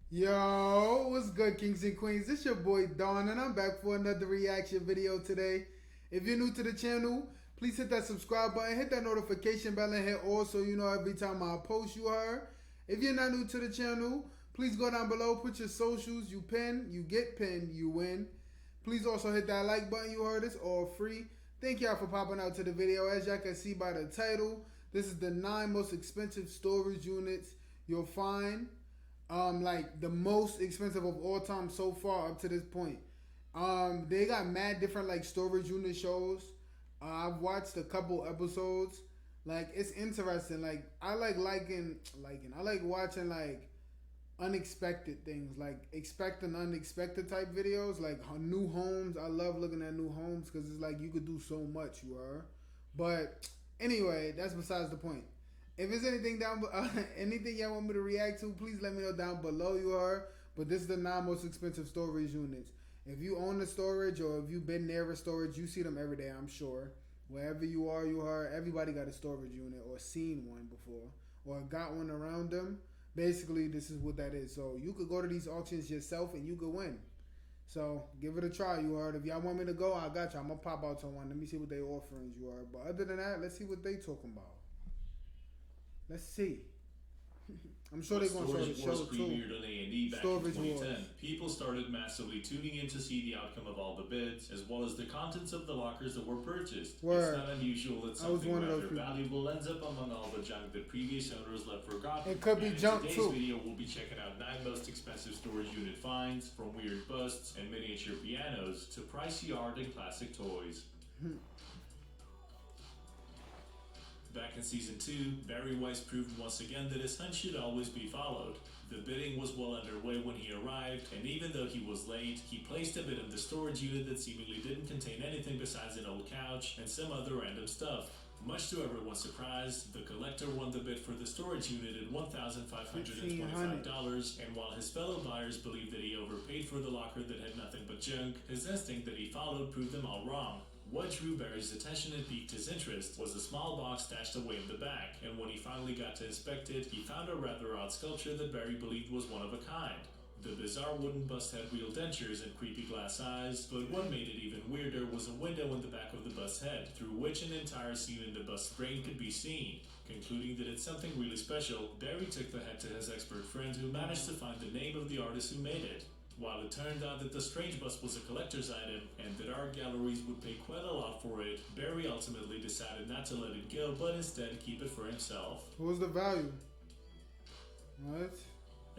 Yo, what's good, kings and queens? This your boy Dawn, and I'm back for another reaction video today. If you're new to the channel, please hit that subscribe button, hit that notification bell, and hit all so you know every time I post, you heard. If you're not new to the channel, please go down below, put your socials, you pin, you get pinned, you win. Please also hit that like button, you heard. It's all free. Thank y'all for popping out to the video. As y'all can see by the title, this is the 9 most expensive storage units you'll find. Like the most expensive of all time so far up to this point. They got mad different like storage unit shows. I've watched a couple episodes. Like it's interesting. Like I I like watching like unexpected things, like expecting unexpected type videos, like new homes. I love looking at new homes because it's like you could do so much. You are, but anyway, that's besides the point. If there's anything anything y'all want me to react to, please let me know down below. You are, but this is the 9 most expensive storage units. If you own the storage or if you've been near a storage, you see them every day. I'm sure. Wherever you are. Everybody got a storage unit or seen one before or got one around them. Basically, this is what that is. So you could go to these auctions yourself and you could win. So give it a try, you heard. If y'all want me to go, I got you. I'm gonna pop out to one. Let me see what they offerings, you heard. But other than that, let's see what they talking about. Let's see. I'm sure they're going to show the show too. Premiered on A&E back in 2010. People started massively tuning in to see the outcome of all the bids, as well as the contents of the lockers that were purchased. Word. It's not unusual that something rather valuable ends up among all the junk that previous owners left forgotten. It could be junk too. In today's video, we'll be checking out 9 most expensive storage unit finds, from weird busts and miniature pianos to pricey art and classic toys. Back in Season 2, Barry Weiss proved once again that his hunch should always be followed. The bidding was well underway when he arrived, and even though he was late, he placed a bid on the storage unit that seemingly didn't contain anything besides an old couch and some other random stuff. Much to everyone's surprise, the collector won the bid for the storage unit at $1,525, and while his fellow buyers believed that he overpaid for the locker that had nothing but junk, his instinct that he followed proved them all wrong. What drew Barry's attention and piqued his interest was a small box stashed away in the back, and when he finally got to inspect it, he found a rather odd sculpture that Barry believed was one of a kind. The bizarre wooden bust had real dentures and creepy glass eyes, but what made it even weirder was a window in the back of the bust's head, through which an entire scene in the bust's brain could be seen. Concluding that it's something really special, Barry took the head to his expert friend who managed to find the name of the artist who made it. While it turned out that the strange bust was a collector's item and that art galleries would pay quite a lot for it, Barry ultimately decided not to let it go, but instead keep it for himself. What was the value? What?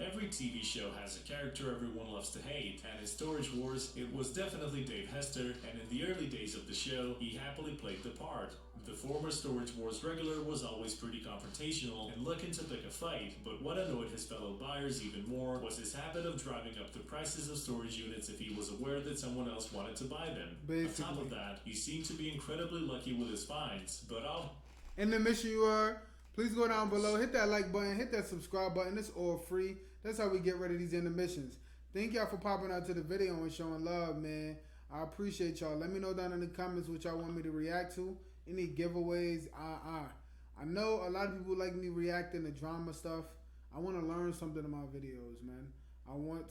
Every TV show has a character everyone loves to hate, and in Storage Wars, it was definitely Dave Hester, and in the early days of the show, he happily played the part. The former Storage Wars regular was always pretty confrontational and looking to pick a fight, but what annoyed his fellow buyers even more was his habit of driving up the prices of storage units if he was aware that someone else wanted to buy them. Basically. On top of that, he seemed to be incredibly lucky with his finds, but in the mission you are, please go down below, hit that like button, hit that subscribe button. It's all free. That's how we get rid of these intermissions. Thank y'all for popping out to the video and showing love, man. I appreciate y'all. Let me know down in the comments what y'all want me to react to. Any giveaways. I know a lot of people like me reacting to drama stuff. I want to learn something in my videos, man. I want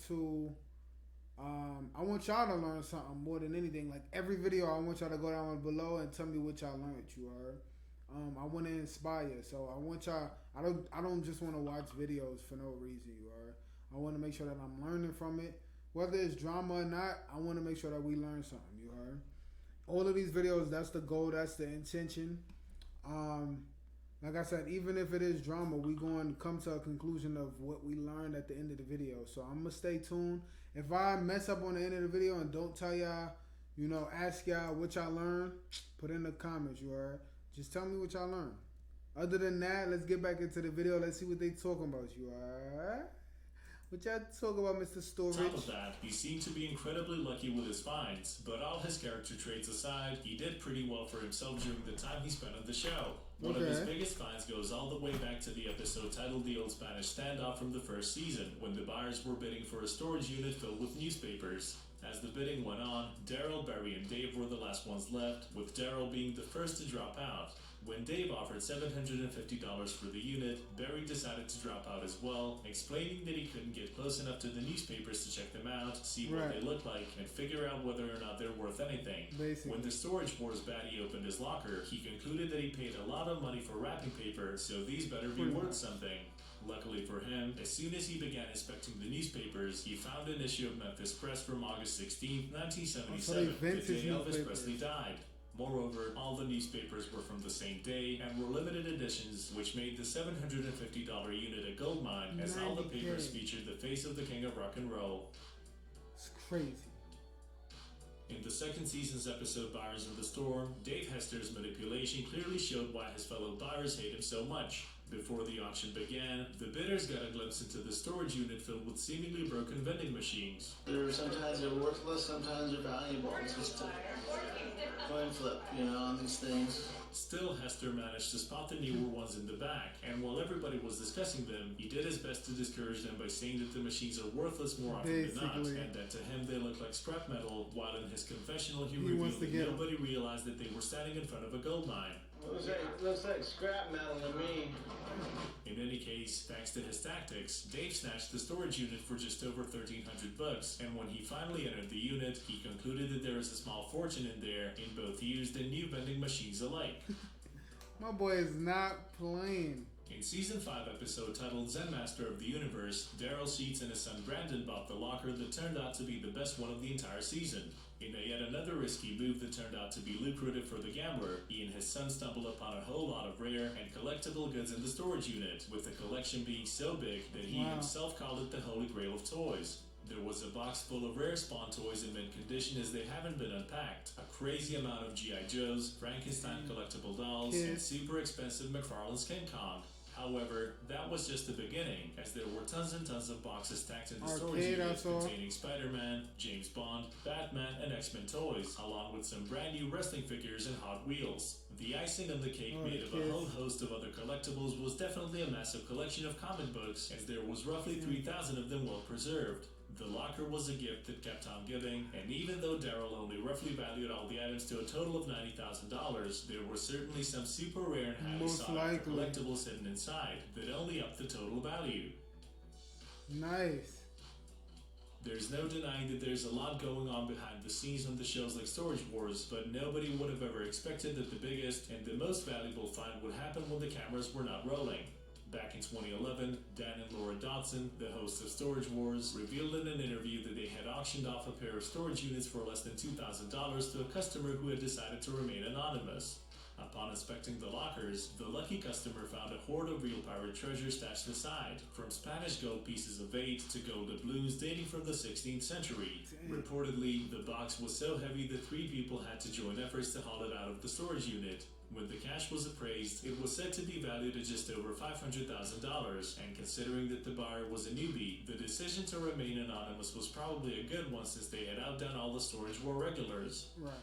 y'all to learn something more than anything. Like every video, I want y'all to go down below and tell me what y'all learned, you heard. I want to inspire, so I want y'all. I don't just want to watch videos for no reason. You are. I want to make sure that I'm learning from it, whether it's drama or not. I want to make sure that we learn something. You heard. All of these videos, that's the goal. That's the intention. Like I said, even if it is drama, we going to come to a conclusion of what we learned at the end of the video. So I'm gonna stay tuned. If I mess up on the end of the video and don't tell y'all, you know, ask y'all what y'all learned, put in the comments. You heard. Just tell me what y'all learned. Other than that, let's get back into the video. Let's see what they talking about. You alright? What y'all talk about, Mr. Storage? On top of that, he seemed to be incredibly lucky with his finds, but all his character traits aside, he did pretty well for himself during the time he spent on the show. One of his biggest finds goes all the way back to the episode titled The Old Spanish Standoff from the first season, when the buyers were bidding for a storage unit filled with newspapers. As the bidding went on, Daryl, Barry, and Dave were the last ones left, with Daryl being the first to drop out. When Dave offered $750 for the unit, Barry decided to drop out as well, explaining that he couldn't get close enough to the newspapers to check them out, see what they look like, and figure out whether or not they're worth anything. Basically. When the Storage Wars baddie opened his locker, he concluded that he paid a lot of money for wrapping paper, so these better be worth something. Luckily for him, as soon as he began inspecting the newspapers, he found an issue of Memphis Press from August 16, 1977, the day Elvis Presley died. Moreover, all the newspapers were from the same day and were limited editions, which made the $750 unit a goldmine, as all the papers featured the face of the king of rock and roll. It's crazy. In the second season's episode Buyers in the Storm, Dave Hester's manipulation clearly showed why his fellow buyers hate him so much. Before the auction began, the bidders got a glimpse into the storage unit filled with seemingly broken vending machines. Sometimes they're worthless, sometimes they're valuable. It's just a coin flip, on these things. Still, Hester managed to spot the newer ones in the back, and while everybody was discussing them, he did his best to discourage them by saying that the machines are worthless more often than not, and that to him they look like scrap metal, while in his confessional he revealed that nobody realized that they were standing in front of a gold mine. Looks like scrap metal to me. In any case, thanks to his tactics, Dave snatched the storage unit for just over $1,300, and when he finally entered the unit, he concluded that there was a small fortune in there, in both used and new vending machines alike. My boy is not playing. In Season 5 episode titled Zen Master of the Universe, Daryl Sheets and his son Brandon bought the locker that turned out to be the best one of the entire season. In yet another risky move that turned out to be lucrative for the gambler, he and his son stumbled upon a whole lot of rare and collectible goods in the storage unit, with the collection being so big that he himself called it the Holy Grail of toys. There was a box full of rare Spawn toys in mint condition as they haven't been unpacked, a crazy amount of G.I. Joes, Frankenstein collectible dolls, and super expensive McFarlane's King Kong. However, that was just the beginning, as there were tons and tons of boxes stacked in the storage unit containing Spider-Man, James Bond, Batman, and X-Men toys, along with some brand new wrestling figures and Hot Wheels. The icing on the cake made of a whole host of other collectibles was definitely a massive collection of comic books, as there was roughly 3,000 of them well preserved. The locker was a gift that kept on giving, and even though Daryl only roughly valued all the items to a total of $90,000, there were certainly some super rare and highly sought after collectibles hidden inside that only upped the total value. Nice. There's no denying that there's a lot going on behind the scenes on the shows like Storage Wars, but nobody would have ever expected that the biggest and the most valuable find would happen when the cameras were not rolling. Back in 2011, Dan and Laura Dodson, the hosts of Storage Wars, revealed in an interview that they had auctioned off a pair of storage units for less than $2,000 to a customer who had decided to remain anonymous. Upon inspecting the lockers, the lucky customer found a hoard of real pirate treasure stashed aside, from Spanish gold pieces of 8 to gold doubloons dating from the 16th century. Reportedly, the box was so heavy that 3 people had to join efforts to haul it out of the storage unit. When the cash was appraised, it was said to be valued at just over $500,000, and considering that the buyer was a newbie, the decision to remain anonymous was probably a good one since they had outdone all the Storage War regulars. Right.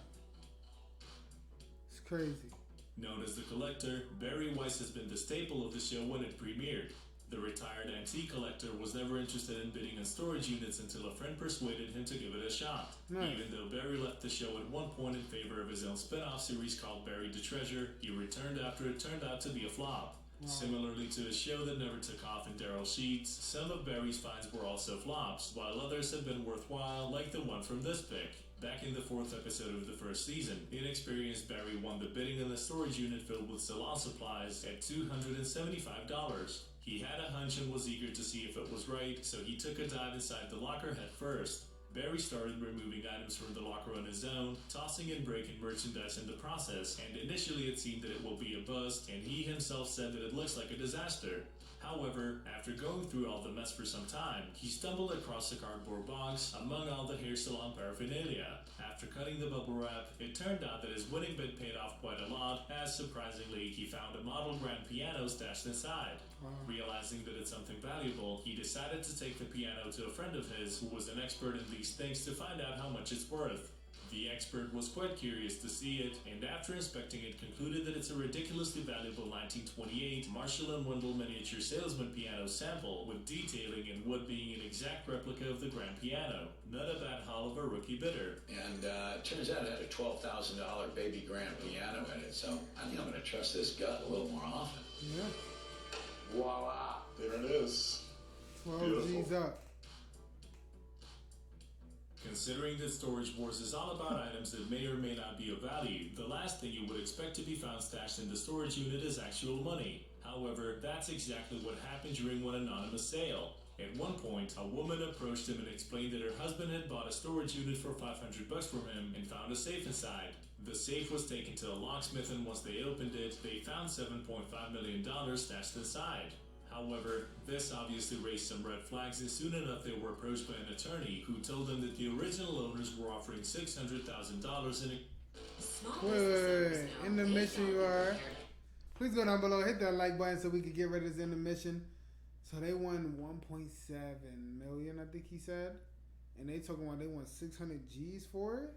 It's crazy. Known as the Collector, Barry Weiss has been the staple of the show when it premiered. The retired antique collector was never interested in bidding on storage units until a friend persuaded him to give it a shot. Even though Barry left the show at one point in favor of his own spin-off series called Buried the Treasure, he returned after it turned out to be a flop. Similarly to a show that never took off in Daryl Sheets, some of Barry's finds were also flops, while others have been worthwhile, like the one from this pick. Back in the 4th episode of the first season, inexperienced Barry won the bidding on the storage unit filled with salon supplies at $275. He had a hunch and was eager to see if it was right, so he took a dive inside the locker head first. Barry started removing items from the locker on his own, tossing and breaking merchandise in the process, and initially it seemed that it will be a bust, and he himself said that it looks like a disaster. However, after going through all the mess for some time, he stumbled across a cardboard box among all the hair salon paraphernalia. After cutting the bubble wrap, it turned out that his winning bid paid off quite a lot, as surprisingly, he found a model grand piano stashed inside. Realizing that it's something valuable, he decided to take the piano to a friend of his who was an expert in these things to find out how much it's worth. The expert was quite curious to see it, and after inspecting it concluded that it's a ridiculously valuable 1928 Marshall & Wendell miniature salesman piano sample with detailing and wood being an exact replica of the grand piano. Not a bad haul of a rookie bidder. And it turns out it had a $12,000 baby grand piano in it, so I think I'm going to trust this gut a little more often. Yeah. Voila, there it is. 12 G's up. Considering that Storage Wars is all about items that may or may not be of value, the last thing you would expect to be found stashed in the storage unit is actual money. However, that's exactly what happened during one anonymous sale. At one point, a woman approached him and explained that her husband had bought a storage unit for $500 from him and found a safe inside. The safe was taken to a locksmith, and once they opened it, they found $7.5 million stashed inside. However, this obviously raised some red flags, and soon enough they were approached by an attorney who told them that the original owners were offering $600,000 in a... Wait. Intermission, you are. Please go down below, hit that like button so we can get rid of this intermission. So they won 1.7 million, I think he said. And they talking about they won 600 G's for it?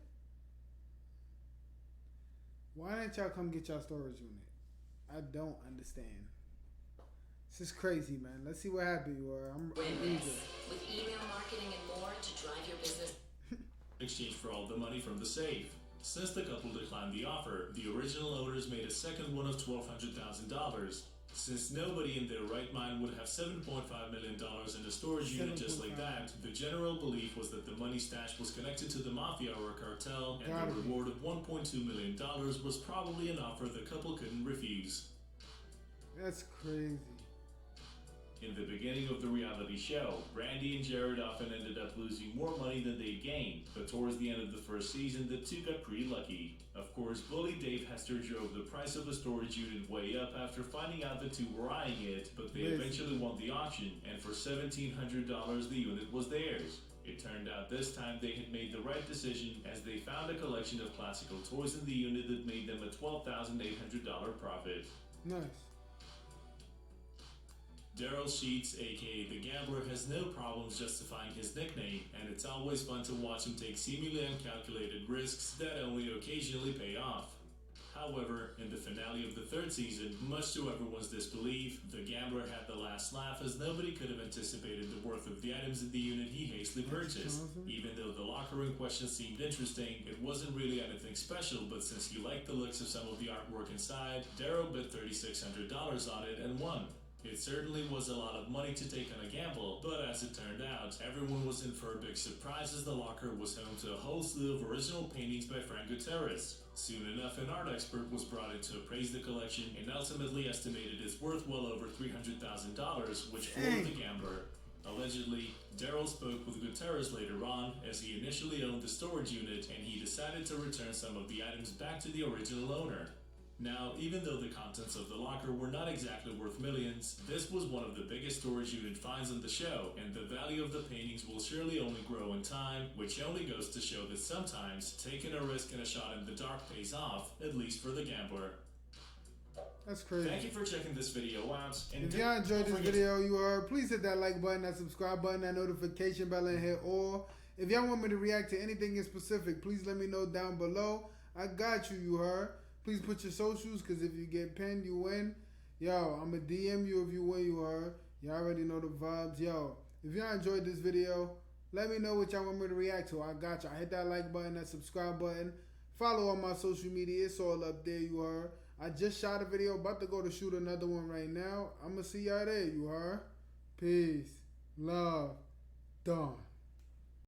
Why didn't y'all come get y'all storage unit? I don't understand. This is crazy, man. Let's see what happened, you are. I'm eager. With email marketing and more to drive your business. exchange for all the money from the safe. Since the couple declined the offer, the original owners made a second one of $1,200,000. Since nobody in their right mind would have $7.5 million in a storage unit just like that, the general belief was that the money stashed was connected to the mafia or a cartel, and the reward of $1.2 million was probably an offer the couple couldn't refuse. That's crazy. In the beginning of the reality show, Randy and Jared often ended up losing more money than they gained, but towards the end of the first season, the two got pretty lucky. Of course, bully Dave Hester drove the price of a storage unit way up after finding out the two were eyeing it, but they eventually won the auction, and for $1,700 the unit was theirs. It turned out this time they had made the right decision, as they found a collection of classical toys in the unit that made them a $12,800 profit. Nice. Daryl Sheets, aka The Gambler, has no problems justifying his nickname, and it's always fun to watch him take seemingly uncalculated risks that only occasionally pay off. However, in the finale of the third season, much to everyone's disbelief, The Gambler had the last laugh, as nobody could have anticipated the worth of the items in the unit he hastily purchased. Even though the locker in question seemed interesting, it wasn't really anything special, but since he liked the looks of some of the artwork inside, Daryl bet $3,600 on it and won. It certainly was a lot of money to take on a gamble, but as it turned out, everyone was in for a big surprise, as the locker was home to a whole slew of original paintings by Frank Gutierrez. Soon enough, an art expert was brought in to appraise the collection and ultimately estimated its worth well over $300,000, which floored the gambler. Allegedly, Daryl spoke with Gutierrez later on, as he initially owned the storage unit, and he decided to return some of the items back to the original owner. Now, even though the contents of the locker were not exactly worth millions, this was one of the biggest storage unit finds on the show, and the value of the paintings will surely only grow in time, which only goes to show that sometimes taking a risk and a shot in the dark pays off, at least for the gambler. That's crazy. Thank you for checking this video out. And if y'all enjoyed this video, please hit that like button, that subscribe button, that notification bell, and hit all. If y'all want me to react to anything in specific, please let me know down below. I got you, you heard. Please put your socials, because if you get pinned, you win. Yo, I'm going to DM you if you win, you heard. Y'all already know the vibes. Yo, if y'all enjoyed this video, let me know what y'all want me to react to. I got y'all. Hit that like button, that subscribe button. Follow on my social media. It's all up there, you heard. I just shot a video. About to go to shoot another one right now. I'm going to see y'all there, you heard. Peace. Love. Done.